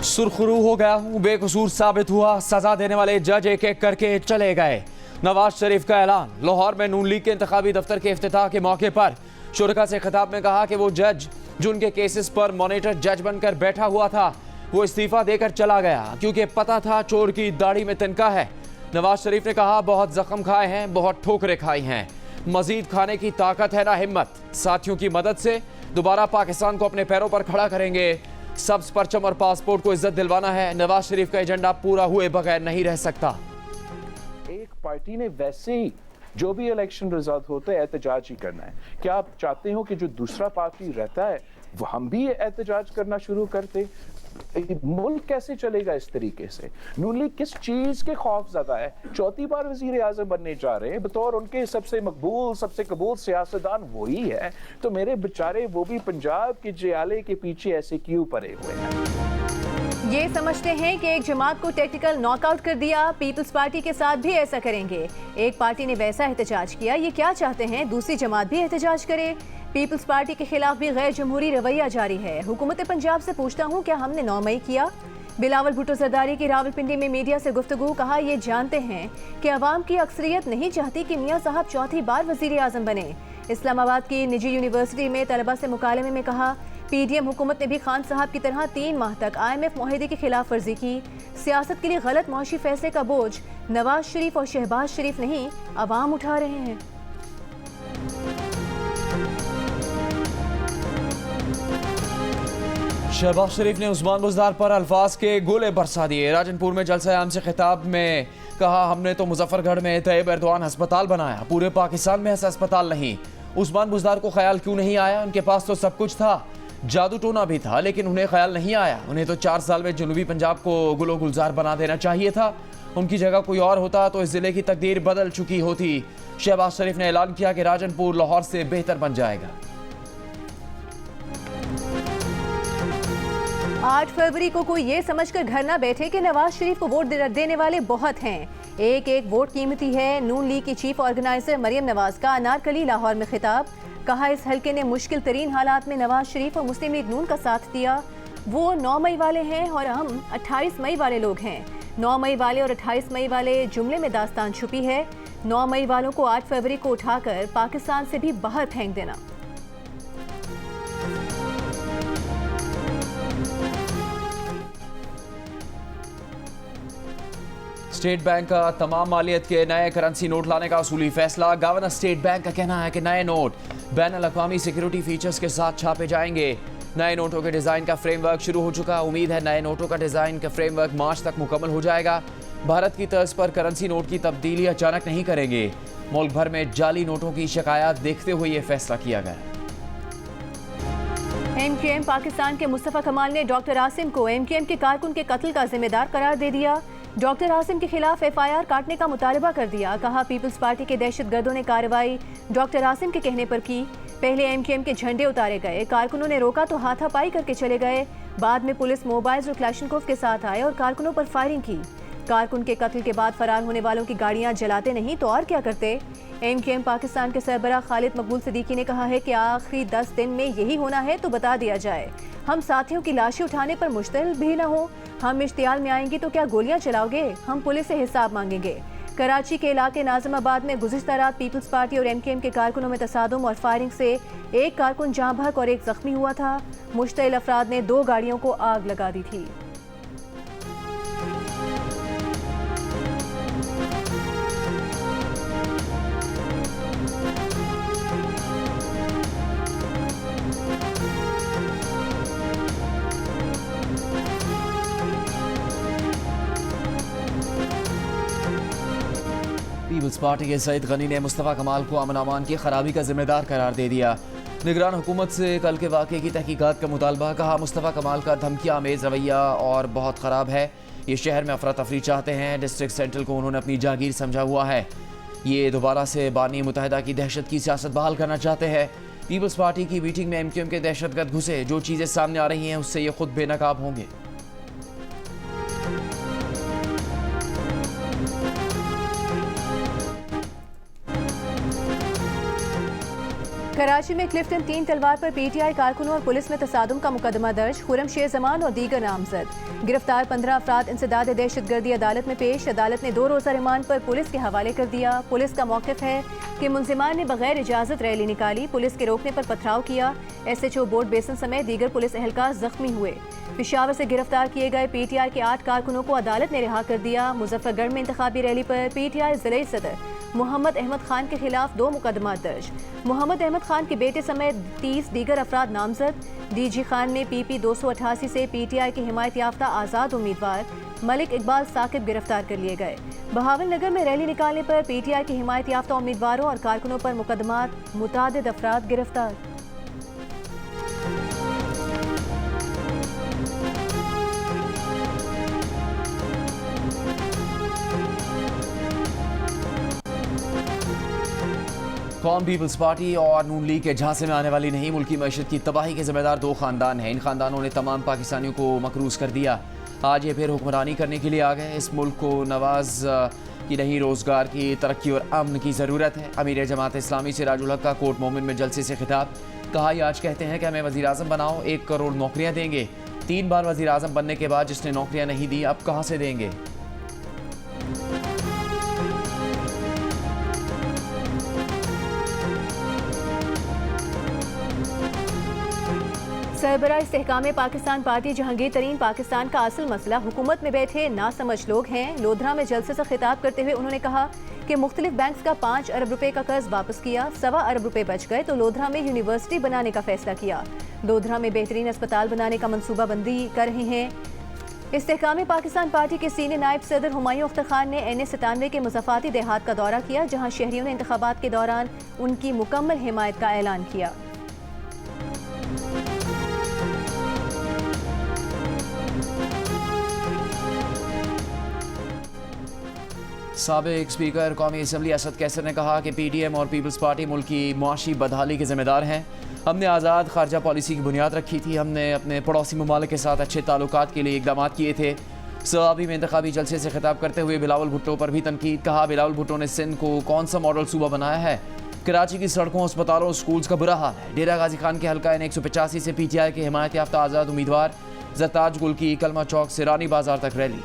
सुरखरू हो गया हूँ, बेकसूर साबित हुआ, सजा देने वाले जज एक एक करके चले गए। नवाज शरीफ का ऐलान। लाहौर में नून लीग के इंतखाबी दफ्तर के इफ्तिताह के मौके पर शुरका से खिताब में कहा कि वो जज जो उनके केसेस पर मॉनिटर जज बनकर बैठा हुआ था, वो इस्तीफा देकर चला गया क्योंकि पता था चोर की दाढ़ी में तिनका है। नवाज शरीफ ने कहा, बहुत जख्म खाए हैं, बहुत ठोकरें खाई हैं, मजीद खाने की ताकत है ना हिम्मत। साथियों की मदद से दोबारा पाकिस्तान को अपने पैरों पर खड़ा करेंगे। सब्ज परचम और पासपोर्ट को इज्जत दिलवाना है। नवाज शरीफ का एजेंडा पूरा हुए बगैर नहीं रह सकता। एक पार्टी ने वैसे ही जो भी इलेक्शन रिजल्ट होते हैं एहतजाज ही करना है। क्या आप चाहते हो कि जो दूसरा पार्टी रहता है वो हम भी एहतजाज करना शुरू करते? मुल्क कैसे चलेगा इस तरीके से? नून लीग किस चीज के खौफ ज़दा है? चौथी बार वजीर आजम बनने जा रहे हैं, बतौर उनके सबसे मकबूल सबसे कबूल सियासतदान वही है, तो मेरे बेचारे वो भी पंजाब के जियाले के पीछे ऐसे क्यों पड़े हुए हैं? ये समझते हैं कि एक जमात को टेक्निकल नॉकआउट कर दिया, पीपल्स पार्टी के साथ भी ऐसा करेंगे। एक पार्टी ने वैसा एहतजाज किया, ये क्या चाहते हैं दूसरी जमात भी एहतजाज करे? पीपल्स पार्टी के खिलाफ भी गैर जमहूरी रवैया जारी है। हुकूमत पंजाब से पूछता हूँ, क्या हमने 9 मई किया? बिलावल भुट्टो जरदारी की रावलपिंडी में मीडिया से गुफ्तगू। कहा, ये जानते हैं कि अवाम की अक्सरियत नहीं चाहती कि मियाँ साहब चौथी बार वजीर आजम बने। इस्लामाबाद की निजी यूनिवर्सिटी में तलबा से मुकालमे में कहा, पीडीएम हुकूमत ने भी खान साहब की तरह 3 माह तक IMF मुआहदे की खिलाफ वर्जी की। सियासत के लिए गलत मौशी फैसले का बोझ नवाज शरीफ और शहबाज शरीफ नहीं, अवाम उठा रहे हैं। शहबाज शरीफ ने उस्मान बुज़दार पर अल्फाज के गोले बरसा दिए। राजनपुर में जलसा आम से खिताब में कहा, हमने तो मुजफ्फरगढ़ में तैयब एर्दवान अस्पताल बनाया, पूरे पाकिस्तान में ऐसा अस्पताल नहीं। उस्मान बुज़दार को ख्याल क्यों नहीं आया? उनके पास तो सब कुछ था, जादू टोना भी था, लेकिन उन्हें ख्याल नहीं आया। उन्हें तो 4 साल में जनूबी पंजाब को गुलो गुलजार बना देना चाहिए था। उनकी जगह कोई और होता तो इस जिले की तकदीर बदल चुकी होती। शहबाज शरीफ ने ऐलान किया कि राजनपुर लाहौर से बेहतर बन जाएगा। 8 फरवरी को कोई ये समझकर घर ना बैठे कि नवाज शरीफ को वोट देने वाले बहुत हैं। एक एक वोट कीमती है। नून लीग की चीफ ऑर्गेनाइजर मरियम नवाज का अनारकली लाहौर में खिताब। कहा, इस हल्के ने मुश्किल तरीन हालात में नवाज शरीफ और मुस्लिम लीग नून का साथ दिया। वो 9 मई वाले हैं और हम 28 मई वाले लोग हैं। 9 मई वाले और 28 मई वाले जुमले में दास्तान छुपी है। 9 मई वालों को 8 फरवरी को उठाकर पाकिस्तान से भी बाहर फेंक देना। स्टेट बैंक का तमाम मालियत के नए करेंसी नोट लाने का असूली फैसला। गवर्नर स्टेट बैंक का कहना है कि नए नोट बैन-अल-अक़वामी सिक्योरिटी फीचर्स के साथ छापे जाएंगे। नए नोटों के डिज़ाइन का फ्रेमवर्क शुरू हो चुका। उम्मीद है नए नोटों का डिज़ाइन का फ्रेमवर्क मार्च तक मुकम्मल हो जाएगा। भारत की तर्ज पर करेंसी नोट की तब्दीली अचानक नहीं करेंगे। मुल्क भर में जाली नोटों की शिकायत देखते हुए यह फैसला किया गया। MKM पाकिस्तान के मुस्तफ़ा कमाल ने डॉक्टर आसिम को MKM के कारकुन के कत्ल का जिम्मेदार करार दे दिया। डॉक्टर आसिम के खिलाफ FIR काटने का मुतालबा कर दिया। कहा, पीपल्स पार्टी के दहशतगर्दों ने कार्रवाई डॉक्टर आसिम के कहने पर की। पहले MKM के झंडे उतारे गए, कारकुनों ने रोका तो हाथापाई करके चले गए। बाद में पुलिस मोबाइल्स और क्लाशनकोव के साथ आए और कारकुनों पर फायरिंग की। कारकुन के कत्ल के बाद फरार होने वालों की गाड़ियां जलाते नहीं तो और क्या करते? MKM पाकिस्तान के सरबराह खालिद मकबूल सिद्दीकी ने कहा है कि आखिरी 10 दिन में यही होना है तो बता दिया जाए। हम साथियों की लाशें उठाने पर मुश्तइल भी न हो। हम इश्तियाल में आएंगे तो क्या गोलियां चलाओगे? हम पुलिस से हिसाब मांगेंगे। कराची के इलाके नाज़िमाबाद में गुज़िश्ता रात पीपल्स पार्टी और MKM के कारकुनों में तसादुम और फायरिंग से एक कारकुन जाँ बहक और एक जख्मी हुआ था। मुश्तइल अफराद ने 2 गाड़ियों को आग लगा दी थी। पीपल्स पार्टी के सईद गनी ने मुस्तफ़ा कमाल को अमन अमान की खराबी का जिम्मेदार करार दे दिया। निगरान हुकूमत से कल के वाक़े की तहकीकात का मुतालबा। कहा, मुस्तफ़ा कमाल का धमकियाँ आमेज़ रवैया और बहुत ख़राब है। ये शहर में अफरा तफरी चाहते हैं। डिस्ट्रिक्ट सेंट्रल को उन्होंने अपनी जागीर समझा हुआ है। ये दोबारा से बानी मुत्तहिदा की दहशत की सियासत बहाल करना चाहते हैं। पीपल्स पार्टी की मीटिंग में MKM के दहशतगर्द घुसे। जो चीज़ें सामने आ रही हैं उससे ये खुद बेनकाब होंगे। कराची में क्लिफ्टन 3 तलवार पर पीटीआई कारकुनों और पुलिस में तसादुम का मुकदमा दर्ज। खुरम शेर जमान और दीगर नामजद। गिरफ्तार 15 अफराद इंसदाद दहशतगर्दी अदालत में पेश। अदालत ने 2 रोज़ा रिमांड पर पुलिस के हवाले कर दिया। पुलिस का मौक़िफ़ है कि मुलजिमान ने बगैर इजाज़त रैली निकाली, पुलिस के रोकने पर पथराव किया। SHO बोर्ड बेसन समेत दीगर पुलिस एहलकार जख्मी हुए। पेशावर से गिरफ्तार किए गए पीटीआई के 8 कारकुनों को अदालत ने रिहा कर दिया। मुजफ्फरगढ़ में इंतखाबी रैली पर पीटीआई ज़िले सदर मोहम्मद अहमद खान के खिलाफ 2 मुकदमा दर्ज। मोहम्मद अहमद खान के बेटे समेत 30 दीगर अफराद नामजद। DG खान में PP 288 से पीटीआई के हिमायत याफ्ता आज़ाद उम्मीदवार मलिक इकबाल साकिब गिरफ्तार कर लिए गए। बहावल नगर में रैली निकालने पर पीटीआई के हिमायत याफ्ता उम्मीदवारों और कारकुनों पर मुकदमात, मुतादिद अफराद गिरफ्तार। कौम पीपल्स पार्टी और नून लीग के झांसे में आने वाली नहीं, मुल्की मईशत की तबाही के जिम्मेदार 2 खानदान हैं। इन खानदानों ने तमाम पाकिस्तानियों को मकरूज कर दिया। आज ये फिर हुक्मरानी करने के लिए आ गए। इस मुल्क को नवाज की नहीं, रोज़गार की, तरक्की और अमन की ज़रूरत है। अमीर जमात इस्लामी सिराजुल हक का कोट मोमिन में जलसे से खिताब। कहा ये आज कहते हैं कि हमें वज़ीर आज़म बनाओ, 1 करोड़ नौकरियाँ देंगे। 3 बार वज़ीर आज़म बनने के बाद जिसने नौकरियाँ नहीं दी, अब कहाँ से देंगे। सरबराह इस्तेहकाम पाकिस्तान पार्टी जहांगीर तरीन पाकिस्तान का असल मसला हुकूमत में बैठे नासमझ लोग हैं। लोधरा में जलसे से खिताब करते हुए उन्होंने कहा कि मुख्तलिफ बैंक्स का 5 अरब रुपए का कर्ज वापस किया, 1.25 अरब रुपए बच गए तो लोधरा में यूनिवर्सिटी बनाने का फैसला किया। लोधरा में बेहतरीन अस्पताल बनाने का मनसूबा बंदी कर रहे हैं। इस्तेहकाम पाकिस्तान पार्टी के सीनियर नायब सदर हुमायूं अख्तर खान ने NA97 के मुज़फ़्फ़ाती देहात का दौरा किया, जहाँ शहरियों ने इंतखाबात के दौरान उनकी मुकम्मल हिमायत का ऐलान किया। साबिक स्पीकर कौमी असम्बली असद कैसर ने कहा कि PDM और पीपल्स पार्टी मुल्क की मुआशी बदहाली के जिम्मेदार हैं। हमने आज़ाद खारजा पॉलिसी की बुनियाद रखी थी। हमने अपने पड़ोसी ममालिक के साथ अच्छे ताल्लुकात के लिए इकदाम किए थे। सवाबी में इंतखाबी जलसे से खिताब करते हुए बिलावल भुट्टो पर भी तनकीद। कहा बिलावल भुट्टो ने सिंध को कौन सा मॉडल सूबा बनाया है। कराची की सड़कों, अस्पतालों और स्कूल्स का बुरा हाल है। डेरा गाजी खान के हल्का N185 से PTI के हिमायत याफ्ता आज़ाद उम्मीदवार जरताज गुल की कलमा चौक से रानी बाजार तक रैली।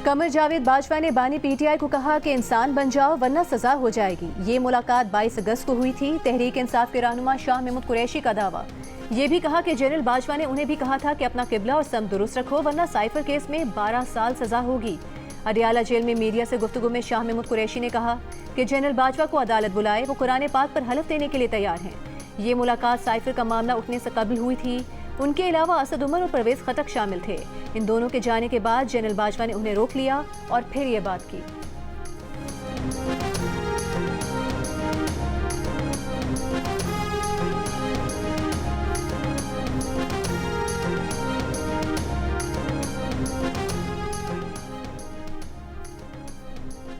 कमर जावेद बाजवा ने बानी PTI को कहा कि इंसान बन जाओ वरना सजा हो जाएगी। ये मुलाकात 22 अगस्त को हुई थी। तहरीक इंसाफ के रहनुमा शाह महमूद कुरैशी का दावा। ये भी कहा कि जनरल बाजवा ने उन्हें भी कहा था कि अपना किबला और सम दुरुस्त रखो वरना साइफर केस में 12 साल सजा होगी। अडियाला जेल में मीडिया से गुफ्तगू में शाह महमूद कुरैशी ने कहा कि जनरल बाजवा को अदालत बुलाए, वो कुरान पाक पर हलफ देने के लिए तैयार हैं। ये मुलाकात साइफर का मामला उठने से कबल हुई थी। उनके अलावा असद उमर और परवेज खटक शामिल थे। इन दोनों के जाने के बाद जनरल बाजवा ने उन्हें रोक लिया और फिर ये बात की।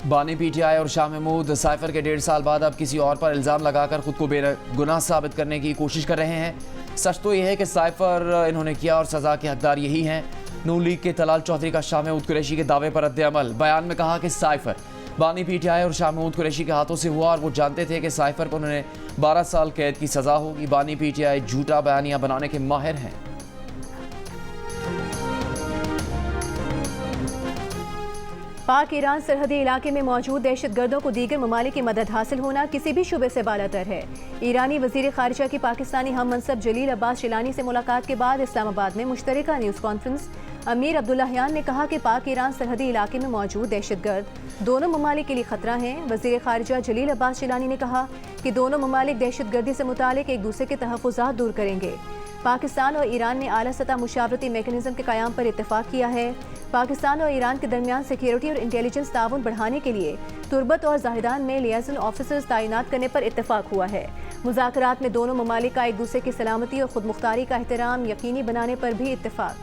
बानी PTI और शाह महमूद साइफर के 1.5 साल बाद अब किसी और पर इल्ज़ाम लगाकर खुद को बेगुनाह साबित करने की कोशिश कर रहे हैं। सच तो यह है कि साइफर इन्होंने किया और सज़ा के हकदार यही हैं। नून लीग के तलाल चौधरी का शाह महमूद कुरैशी के दावे पर रद्द-ए-अमल। बयान में कहा कि साइफर बानी PTI और शाह महमूद कुरैशी के हाथों से हुआ और वो जानते थे कि साइफर पर उन्हें 12 साल कैद की सज़ा होगी। बानी PTI झूठा बयानिया बनाने के माहिर हैं। पाक ईरान सरहदी इलाके में मौजूद दहशतगर्दों को दीगर ममालिक की मदद हासिल होना किसी भी शुबे से बालातर है। ईरानी वजीर खारिजा की पाकिस्तानी हम मनसब जलील अब्बास जिलानी से मुलाकात के बाद इस्लामाबाद में मुश्तरका न्यूज़ कॉन्फ्रेंस अमीर अब्दुल्लाहियान ने कहा कि पाक ईरान सरहदी इलाके में मौजूद दहशतगर्द दोनों ममालिक के लिए खतरा हैं। वजीर खारिजा जलील अब्बास जिलानी ने कहा कि दोनों ममालिक दहशतगर्दी से मुतालिक एक दूसरे के तहफ़्फ़ुज़ात दूर करेंगे। पाकिस्तान और ईरान ने आला सतह मुशावरती मेकनिज़म के क़याम पर इत्तेफाक किया है। पाकिस्तान और ईरान के दरमियान सिक्योरिटी और इंटेलिजेंस ताउन बढ़ाने के लिए तुर्बत और जाहिदान में लियाज़न ऑफिसर्स तैनात करने पर इत्तेफाक हुआ है। मुज़ाकरात में दोनों ममालिक का एक दूसरे की सलामती और खुदमुख्तारी का एहतराम यकीनी बनाने पर भी इत्तेफाक।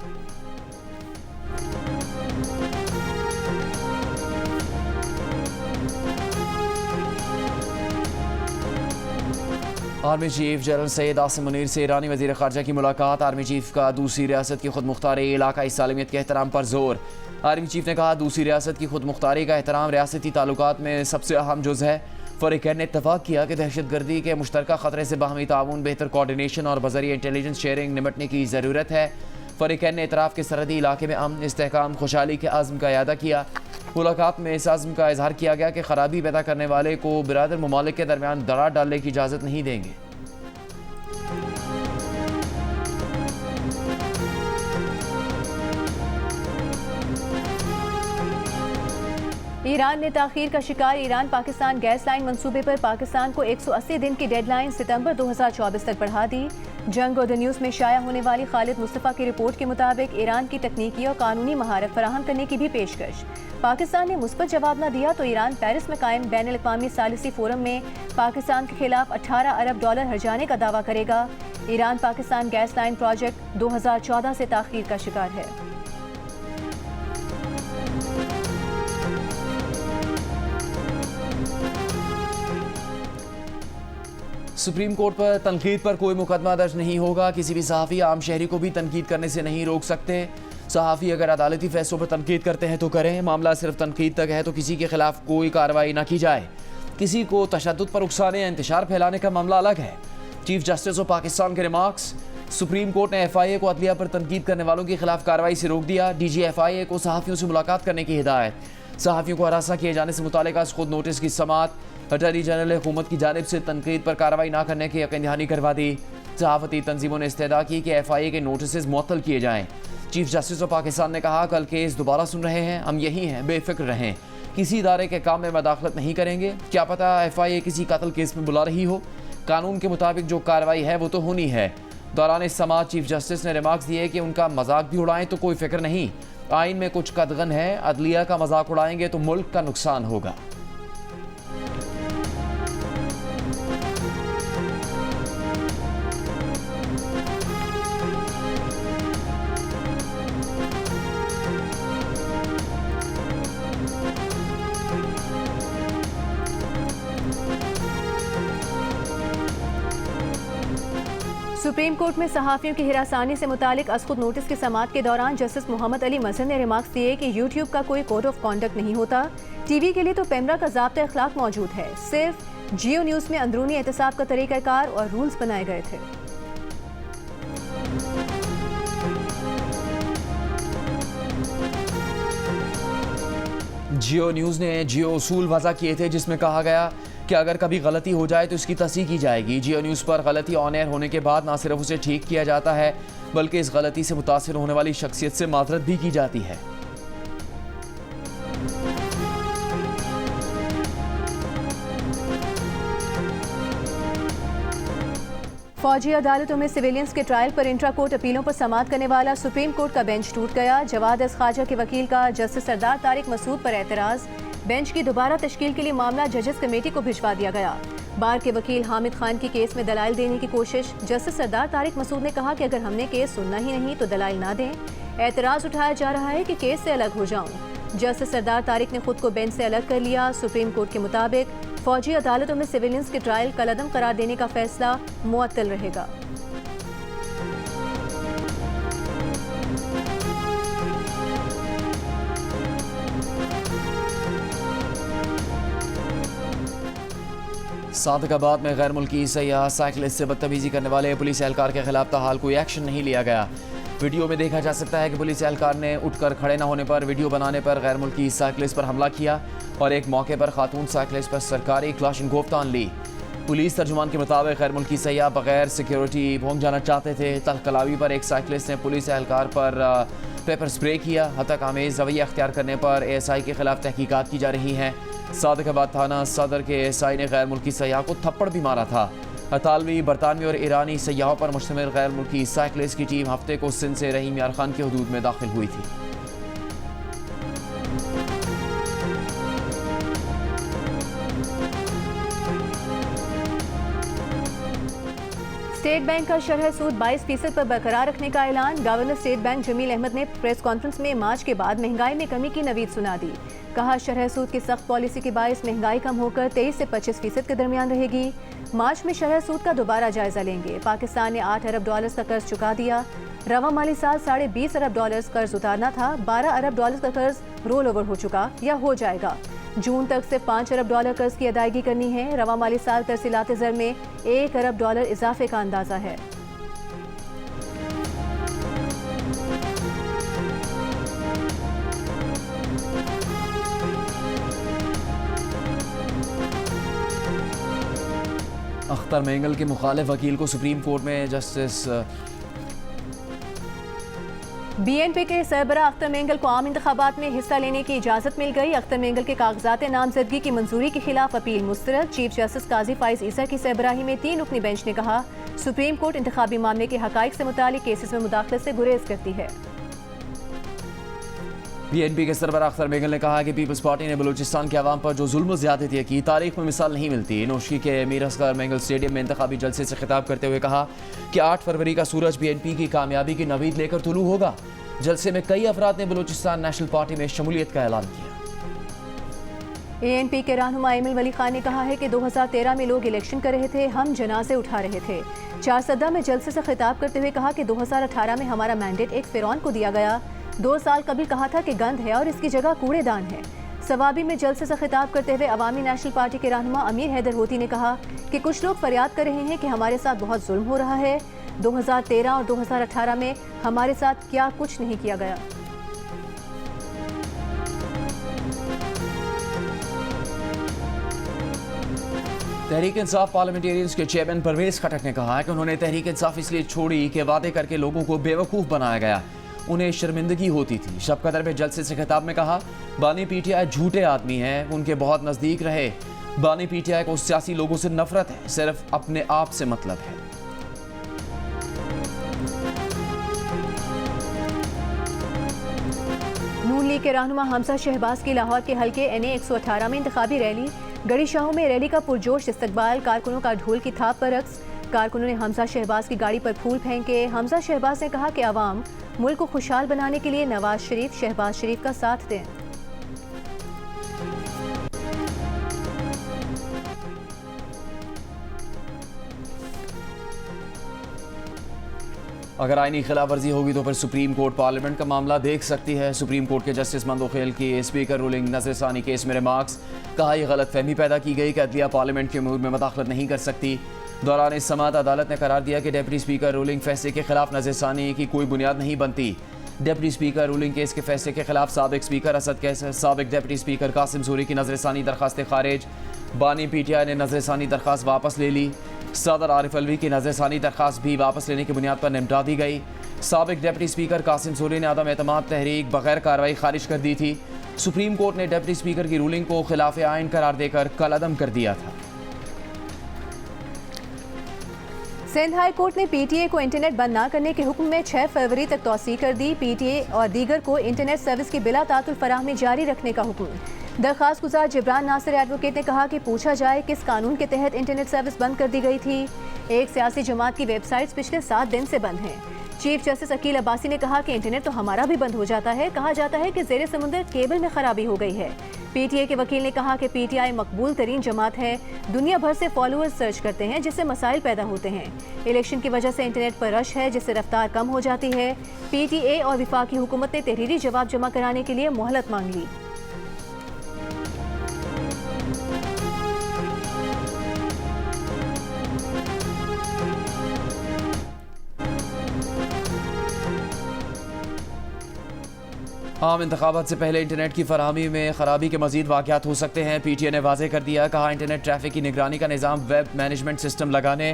Army chief general Syed Asim Munir से ईरानी वज़ीर ख़ारजा की मुलाकात। आर्मी चीफ का दूसरी रियासत की खुद मुख्तारी इलाकाई सालमियत के एहतराम पर जोर। आर्मी चीफ ने कहा दूसरी रियासत की खुद मुख्तारी का एहतराम रियासती ताल्लुकात में सबसे अहम जुज़ है। फ़रीक़ैन ने इत्तफ़ाक़ किया कि दहशत गर्दी के मुश्तरका ख़तरे से बाहमी ताउन, बेहतर कोऑर्डिनेशन और बज़रिए इंटेलिजेंस शेयरिंग निमटने की ज़रूरत है। फ़रीक़ैन ने इतराफ़ के सरहदी इलाके में अमन, इस्तेहकाम, खुशहाली के आज़म का इयादा किया। मुलाकात में इस आज़म का इजहार किया गया कि खराबी पैदा करने वाले को बिरादर ममालिक के दरमियान दरार डालने की इजाज़त नहीं देंगे। ईरान ने ताख़ीर का शिकार ईरान पाकिस्तान गैस लाइन मंसूबे पर पाकिस्तान को 180 दिन की डेडलाइन सितंबर 2024 तक बढ़ा दी। जंग और द न्यूज़ में शाया होने वाली खालिद मुस्तफ़ा की रिपोर्ट के मुताबिक ईरान की तकनीकी और कानूनी महारत फराहम करने की भी पेशकश। पाकिस्तान ने मुस्बत जवाब न दिया तो ईरान पेरिस में कायम बैनुल अक़वामी सालिसी फोरम में पाकिस्तान के खिलाफ $18 अरब हर्जाने का दावा करेगा। Iran Pakistan gas line project 2014 से ताख़ीर का शिकार है। सुप्रीम कोर्ट पर तनकीद पर कोई मुकदमा दर्ज नहीं होगा। किसी भी सहाफ़ी आम शहरी को भी तनकीद करने से नहीं रोक सकते। सहाफ़ी अगर अदालती फैसलों पर तनकीद करते हैं तो करें, मामला सिर्फ तनकीद तक है तो किसी के खिलाफ कोई कार्रवाई ना की जाए। किसी को तशद्दुद पर उकसाने या इंतशार फैलाने का मामला अलग है। चीफ जस्टिस ऑफ पाकिस्तान के रिमार्क्स। सुप्रीम कोर्ट ने FIA को अदलिया पर तनकीद करने वालों के खिलाफ कार्रवाई से रोक दिया। DG FIA को सहाफ़ियों से मुलाकात करने की हिदायत। सहाफ़ियों को हरासा किए जाने से मुतालिका खुद नोटिस की समात। अटॉर्नी जनरल ने हुकूमत की जानिब से तनकीद पर कार्रवाई न करने की यकीन दहानी करवा दी। सहाफ़ती तंजीमों ने इस्तदा की कि FIA के नोटिस मुअत्तल किए जाएँ। चीफ जस्टिस ऑफ पाकिस्तान ने कहा कल केस दोबारा सुन रहे हैं, हम यही हैं, बेफिक्र रहें, किसी इदारे के काम में मदाखलत नहीं करेंगे। क्या पता FIA किसी कत्ल केस में बुला रही हो। कानून के मुताबिक जो कार्रवाई है वो तो होनी है। दौरान इस समात चीफ जस्टिस ने रिमार्क्स दिए कि उनका मजाक भी उड़ाएं तो कोई फिक्र नहीं, आइन में कुछ कदगन है, अदलिया का मजाक उड़ाएंगे तो मुल्क का नुकसान होगा। सुप्रीम कोर्ट में सहाफ़ियों की हिरासानी से मुतालिक असखुद नोटिस की समात के दौरान जस्टिस मोहम्मद अली मजहर ने रिमार्क्स दिए कि यूट्यूब का कोई कोड ऑफ कॉन्डक्ट नहीं होता। TV के लिए तो पेमरा का ज़ाब्ता अखलाक मौजूद है, सिर्फ जियो न्यूज़ में अंदरूनी एहतसाब का तरीक़ाकार और रूल्स बनाए गए थे। जियो न्यूज़ ने जियो उसूल वज़ा किए थे जिसमें कहा गया कि अगर कभी गलती हो जाए तो इसकी तस्दीक की जाएगी। जियो न्यूज़ पर गलती ऑन एयर होने के बाद ना सिर्फ उसे ठीक किया जाता है बल्कि इस गलती से मुतासिर होने वाली शख्सियत से माजरत भी की जाती है। फौजी अदालतों में सिविलियंस के ट्रायल पर इंट्रा कोर्ट अपीलों पर समाअत करने वाला सुप्रीम कोर्ट का बेंच टूट गया। जवाद एस ख्वाजा के वकील का जस्टिस सरदार तारिक मसूद पर एतराज़। बेंच की दोबारा तश्कील के लिए मामला जजेस कमेटी को भिजवा दिया गया। बार के वकील हामिद खान की केस में दलाइल देने की कोशिश। जस्टिस सरदार तारिक मसूद ने कहा कि अगर हमने केस सुनना ही नहीं तो दलाइल ना दें। एतराज़ उठाया जा रहा है कि केस से अलग हो जाऊं। जस्टिस सरदार तारिक ने खुद को बेंच से अलग कर लिया। सुप्रीम कोर्ट के मुताबिक फौजी अदालतों में सिविलियंस के ट्रायल कलअदम करार देने का फैसला मुअत्तल रहेगा। सादकाबाद में गैर मुल्की सयाह साइकिलिस्ट से बदतमीजी करने वाले पुलिस एहलकार के खिलाफ ताहाल कोई एक्शन नहीं लिया गया। वीडियो में देखा जा सकता है कि पुलिस एहलकार ने उठकर खड़े न होने पर वीडियो बनाने पर गैर मुल्की साइकिलिस्ट पर हमला किया और एक मौके पर खातून साइकिलिस्ट पर सरकारी क्लाशनकोव तान ली। पुलिस तर्जुमान के मुताबिक गैर मुल्की सयाह बगैर सिक्योरिटी पहुंच जाना चाहते थे। तलकलावी पर एक साइकिलिस्ट ने पुलिस एहलकार पर पेपर स्प्रे किया। हतक आमेज रवैया अख्तियार करने पर ASI के खिलाफ तहकीकात की जा रही हैं। सादकाबाद थाना सदर के ASI ने गैर मुल्की सयाह को थप्पड़ भी मारा था। अतालवी, बरतानवी और ईरानी सयाहों पर मुश्तमिल गैर मुल्की साइकिलिस्ट की टीम हफ्ते को सिंध से रहीम यार खान की हदूद में दाखिल हुई थी। स्टेट बैंक का शरह सूद 22% पर बरकरार रखने का ऐलान। Governor state bank Jamil Ahmed ने प्रेस कॉन्फ्रेंस में मार्च के बाद महंगाई में कमी की नवीद सुना दी। कहा शरह सूद की सख्त पॉलिसी के बायस महंगाई कम होकर 23 से 25% के दरमियान रहेगी। मार्च में शरह सूद का दोबारा जायजा लेंगे। पाकिस्तान ने 8 अरब डॉलर्स का कर्ज चुका दिया। रवा माली साल $20.5 अरब कर्ज उतारना था। 12 अरब डॉलर्स का कर्ज रोल ओवर हो चुका या हो जाएगा। जून तक सिर्फ $5 अरब कर्ज की अदायगी करनी है। रवा माली साल तरसीलात ज़र में $1 अरब इजाफे का अंदाजा है। अख्तर मेंगल के मुखालिफ वकील को सुप्रीम कोर्ट में जस्टिस BNP के सरबराह अख्तर मेंगल को आम इंतखाबात में हिस्सा लेने की इजाज़त मिल गई। अख्तर मेंगल के कागजात नामजदगी की मंजूरी के खिलाफ अपील मुस्तरद। चीफ जस्टिस काजी फाइज ईसा की सरबराही में 3 रुकनी बेंच ने कहा, सुप्रीम कोर्ट इंतखाबी मामले के हकाइक से मुतालिक केसेस में मुदाखलत से गुरेज करती है। BNP के सरबराह अख्तर मेंगल ने कहा कि पीपल्स पार्टी ने बलूचिस्तान के अवाम पर जो जुल्म ज़्यादती की तारीख में मिसाल नहीं मिलती। नौशी के मीर असगर मेंगल स्टेडियम में इंतखाबी जलसे से खिताब करते हुए कहा कि 8 फरवरी का सूरज BNP की कामयाबी की नवीद लेकर तुलू होगा। जलसे में कई अफराद ने बलूचिस्तान नेशनल पार्टी में शमूलियत का ऐलान किया। ANP के रहनुमा एमिल वली खान ने कहा है कि 2013 में लोग इलेक्शन कर रहे थे, हम जनाजे उठा रहे थे। चारसदा में जलसे से खिताब करते हुए कहा कि 2018 में हमारा मैंडेट एक फिरौन को दिया गया। 2 साल कबल कहा था कि गंद है और इसकी जगह कूड़ेदान है। सवाबी में जलसे से खिताब करते हुए अवामी नेशनल पार्टी के रहनुमा अमीर हैदर होती ने कहा कि कुछ लोग फरियाद कर रहे हैं कि हमारे साथ बहुत जुल्म हो रहा है। 2013 और 2018 में हमारे साथ क्या कुछ नहीं किया गया। तहरीक इंसाफ पार्लियामेंटेरियंस के चेयरमैन परवेज खटक ने कहा है कि उन्होंने तहरीक इंसाफ इसलिए छोड़ी कि वादे करके लोगों को बेवकूफ़ बनाया गया, उन्हें शर्मिंदगी होती थी। शब कदर में जलसे से खिताब में कहा, बानी PTI झूठे आदमी हैं, उनके बहुत नज़दीक रहे। बानी PTI को सियासी लोगों से नफरत है, सिर्फ अपने आप से मतलब है। नून लीग के रहनुमा हमजा शहबाज की लाहौर के हल्के NA 118 में इंतखाबी रैली। गड़ी शाहों में रैली का पुरजोश इस्तकबाल, कारकुनों का ढोल की थाप पर रक्स। कारकुनों ने हमजा शहबाज की गाड़ी पर फूल फेंके। हमजा शहबाज ने कहा कि अवाम मुल्क को खुशहाल बनाने के लिए नवाज शरीफ, शहबाज शरीफ का साथ दें। अगर आईनी खिलाफ वर्जी होगी तो फिर सुप्रीम कोर्ट पार्लियामेंट का मामला देख सकती है। सुप्रीम कोर्ट के जस्टिस मंदोखेल की स्पीकर रूलिंग नजरसानी केस में रिमार्क्स। कहा, यह गलत फहमी पैदा की गई कि अदलिया पार्लियामेंट के अमूर में मुदाखलत नहीं कर सकती। दौरान इस समाअत अदालत ने करार दिया कि डिप्टी स्पीकर रूलिंग फैसले के खिलाफ नजरसानी की कोई बुनियाद नहीं बनती। डिप्टी स्पीकर रूलिंग केस के फैसले के खिलाफ साबिक स्पीकर असद कैसर, साबिक डिप्टी स्पीकर कासिम सूरी की नजरसानी दरखास्त खारिज। बानी PTI ने नजरसानी दरखास्त वापस ले ली। सदर आरिफ अलवी की नजरसानी दरखास्त भी वापस लेने की बुनियाद पर निपटा दी गई। साबिक डिप्टी स्पीकर कासिम सूरी ने अदम एतमाद तहरीक बगैर कार्रवाई खारिज कर दी थी। सुप्रीम कोर्ट ने डिप्टी स्पीकर की रूलिंग को खिलाफ आइन करार देकर कलअदम कर दिया था। सिंध हाई कोर्ट ने PTA को इंटरनेट बंद न करने के हुक्म में 6 फरवरी तक तौसीह कर दी। PTA और दीगर को इंटरनेट सर्विस की बिला तातुल फराहमी जारी रखने का हुक्म। दरखास्त गुजार जिब्रान नासिर एडवोकेट ने कहा कि पूछा जाए किस कानून के तहत इंटरनेट सर्विस बंद कर दी गई थी। एक सियासी जमात की वेबसाइट्स पिछले 7 दिन से बंद हैं। चीफ जस्टिस अकील अब्बासी ने कहा कि इंटरनेट तो हमारा भी बंद हो जाता है। कहा जाता है कि ज़ेरे समुद्र केबल में खराबी हो गई है। PTA के वकील ने कहा कि PTI मकबूल तरीन जमात है, दुनिया भर से फॉलोअर्स सर्च करते हैं जिससे मसाइल पैदा होते हैं। इलेक्शन की वजह से इंटरनेट पर रश है जिससे रफ्तार कम हो जाती है। PTA और वफाकी हुकूमत ने तहरीरी जवाब जमा कराने के लिए मोहलत मांग ली। आम इंतखाबात से पहले इंटरनेट की फराहमी में खराबी के मजीद वाक़यात हो सकते हैं। PTA ने वाज़ेह कर दिया। कहा, इंटरनेट ट्रैफिक की निगरानी का निज़ाम वेब मैनेजमेंट सिस्टम लगाने,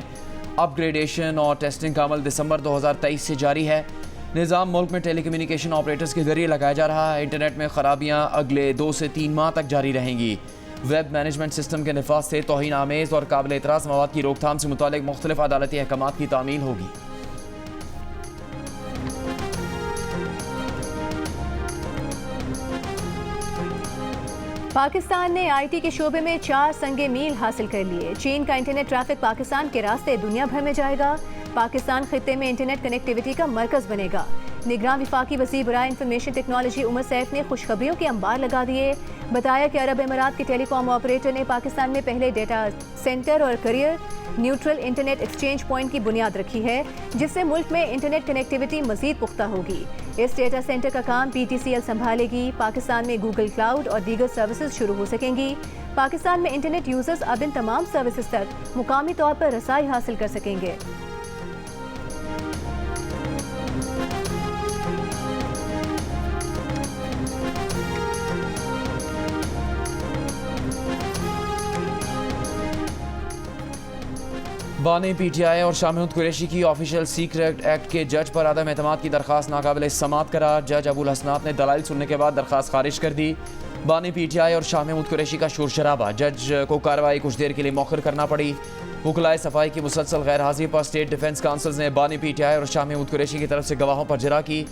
अपग्रेडेशन और टेस्टिंग का अमल दिसंबर 2023 से जारी है। निज़ाम मुल्क में टेली कम्युनिकेशन ऑपरेटर्स के जरिए लगाया जा रहा है। इंटरनेट में खराबियाँ अगले 2 से 3 माह तक जारी रहेंगी। वेब मैनेजमेंट सिस्टम के नफाज से तौहीन आमेज़ और काबिल एतराज़ मवाद की रोकथाम से मुतालिक मुख्तलिफ अदालती अहकामात की तामील होगी। पाकिस्तान ने IT के शोबे में 4 संगे मील हासिल कर लिए। चीन का इंटरनेट ट्रैफिक पाकिस्तान के रास्ते दुनिया भर में जाएगा। पाकिस्तान खित्ते में इंटरनेट कनेक्टिविटी का मरकज बनेगा। निगरान वफाकी वज़ीर बराए इंफॉर्मेशन टेक्नोलॉजी उमर सैफ ने खुशखबरियों के अंबार लगा दिए। बताया कि अरब अमीरात के टेलीकॉम ऑपरेटर ने पाकिस्तान में पहले डेटा सेंटर और career neutral internet exchange point की बुनियाद रखी है, जिससे मुल्क में इंटरनेट कनेक्टिविटी मजीद पुख्ता होगी। इस डेटा सेंटर का काम PTCL संभालेगी। पाकिस्तान में गूगल क्लाउड और दीगर सर्विसेज शुरू हो सकेंगी। पाकिस्तान में इंटरनेट यूजर्स अब इन तमाम सर्विसेज तक मुकामी तौर पर रसाई हासिल कर सकेंगे। बानी PTI और शाह महमूद कुरैशी की ऑफिशियल सीक्रेट एक्ट के जज पर अदम एतमाद की दरख्वास्त नाकाबिल समात करार। जज अबुल हसनात ने दलाइल सुनने के बाद दरख्वास्त खारिज कर दी। बानी PTI और शाह महमूद कुरैशी का शोर शराबा, जज को कार्रवाई कुछ देर के लिए मौखर करना पड़ी। वकलाए सफाई की मुसलसल गैर हाजिरी पर स्टेट डिफेंस काउंसिल ने बानी PTI और शाह महमूद कुरैशी की तरफ से गवाहों पर जरा की।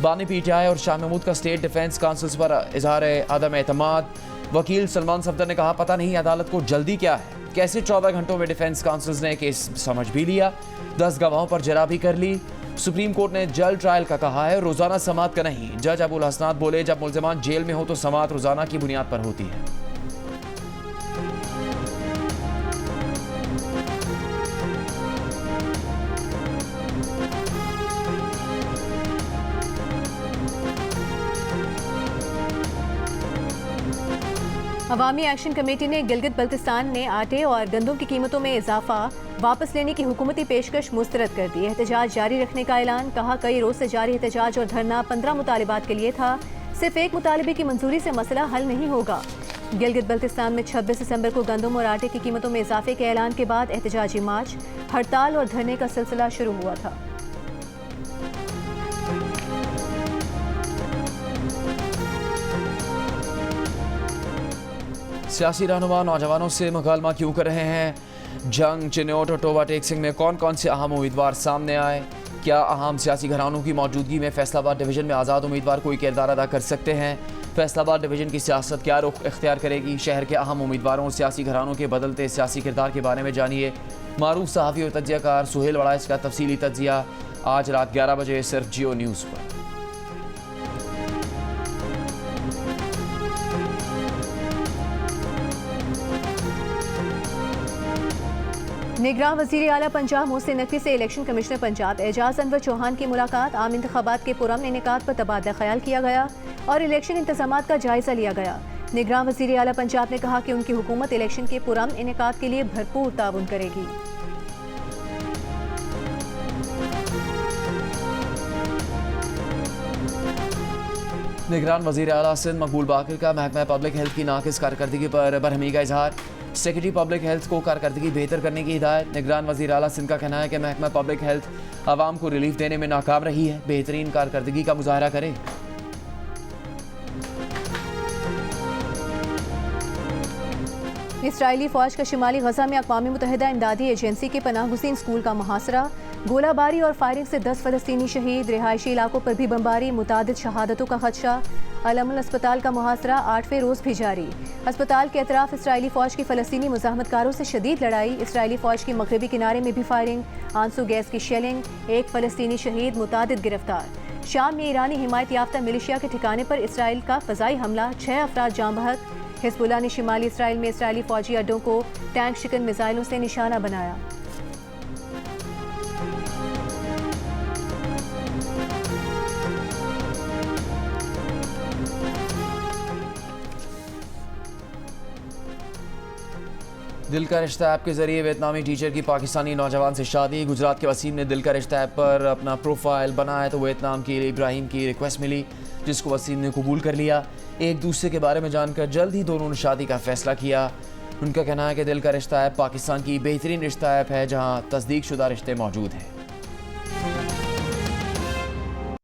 बानी PTI और शाह महमूद का स्टेट डिफेंस काउंसिल पर इजहार अदम एतमाद। वकील सलमान सफदर ने कहा, पता नहीं अदालत को जल्दी क्या है, कैसे 14 घंटों में डिफेंस काउंसिल ने केस समझ भी लिया, 10 गवाहों पर जरा भी कर ली। सुप्रीम कोर्ट ने जल्द ट्रायल का कहा है, रोजाना समात का नहीं। जज अबुल हसनात बोले, जब मुल्जिमान जेल में हो तो समात रोजाना की बुनियाद पर होती है। अवामी एक्शन कमेटी ने गिलगित बल्तिस्तान में आटे और गंदम की कीमतों में इजाफा वापस लेने की हुकूमती पेशकश मुस्तरद कर दी। एहतजाज जारी रखने का ऐलान। कहा, कई रोज से जारी एहतजाज और धरना 15 मुतालिबात के लिए था। सिर्फ एक मुतालबे की मंजूरी से मसला हल नहीं होगा। गिलगित बल्तिस्तान में 26 दिसंबर को गंदम और आटे की कीमतों में इजाफे के ऐलान के बाद एहतजाजी मार्च, हड़ताल और धरने का सिलसिला शुरू हुआ था। सियासी रहनुमा नौजवानों से मुकालमा क्यों कर रहे हैं? जंग, चिन्नौट और टोबा टेकसिंग में कौन कौन से अहम उम्मीदवार सामने आए? क्या अहम सियासी घरानों की मौजूदगी में फैसलाबाद डिवीज़न में आज़ाद उम्मीदवार कोई किरदार अदा कर सकते हैं? फैसलाबाद डिवीज़न की सियासत क्या रुख इख्तियार करेगी? शहर के अहम उम्मीदवारों और सियासी घरानों के बदलते सियासी किरदार के बारे में जानिए। मारूफ सहाफ़ी और तज्जियाकार सुहेल वड़ाइच का तफसीली तज्जिया आज रात 11 बजे सिर्फ जियो न्यूज़ पर। निगरान वज़ीर आला पंजाब मोहसिन नकवी से इलेक्शन कमिश्नर पंजाब एजाज अनवर चौहान की मुलाकात। आम इंतखाबात के पुरअमन इनेकाद पर तबादला ख्याल किया गया और इलेक्शन इंतजामात का जायजा लिया गया। निगरान वज़ीर आला पंजाब ने कहा कि उनकी हुकूमत इलेक्शन के पुरअमन इनेकाद के लिए भरपूर ताउन करेगी। निगरान वज़ीर आला सिंध मकबूल बाकर का महकमा पब्लिक हेल्थ की नाकिस कारकर्दगी पर बरहमी का इजहार। सेक्रेटरी पब्लिक हेल्थ को कारकर्दगी बेहतर करने की हिदायत। निगरान वज़ीर आला सिंध का कहना है कि महकमा पब्लिक हेल्थ आवाम को रिलीफ देने में नाकाम रही है, बेहतरीन कारकर्दगी का मुजाहरा करे। इसराइली फौज का शिमाली गजा में अक़वाम मुत्तहिदा इमदादी एजेंसी के पनाहगुज़ीन स्कूल का मुहासरा। गोलाबारी और फायरिंग से 10 फ़लस्तीनी शहीद। रिहायशी इलाकों पर भी बमबारी, मुतादिद शहादतों का खदशा। अलमुल अस्पताल का मुहासरा 8वें रोज़ भी जारी। अस्पताल के अतराफ इसराइली फ़ौज की फ़लस्तीनी मुज़ाहमतकारों से शदीद लड़ाई। इसराइली फ़ौज की मगरबी किनारे में भी फायरिंग, आंसू गैस की शेलिंग। 1 फ़लस्तीनी शहीद, मुतादिद गिरफ्तार। शाम में ईरानी हिमायत याफ्ता मिलिशिया के ठिकाने पर इसराइल का फ़ज़ाई हमला, 6 अफराद जाँ बहक। हिज़्बुल्लाह ने शिमाली इसराइल में इसराइली फ़ौजी अड्डों को टैंक शिकन मिसाइलों से निशाना बनाया। दिल का रिश्ता ऐप के जरिए वियतनामी टीचर की पाकिस्तानी नौजवान से शादी। गुजरात के वसीम ने दिल का रिश्ता ऐप पर अपना प्रोफाइल बनाया तो वियतनाम की इब्राहिम की रिक्वेस्ट मिली, जिसको वसीम ने कबूल कर लिया। एक दूसरे के बारे में जानकर जल्द ही दोनों ने शादी का फैसला किया। उनका कहना है कि दिल का रिश्ता ऐप पाकिस्तान की बेहतरीन रिश्ता ऐप है जहां तस्दीक शुदा रिश्ते मौजूद हैं।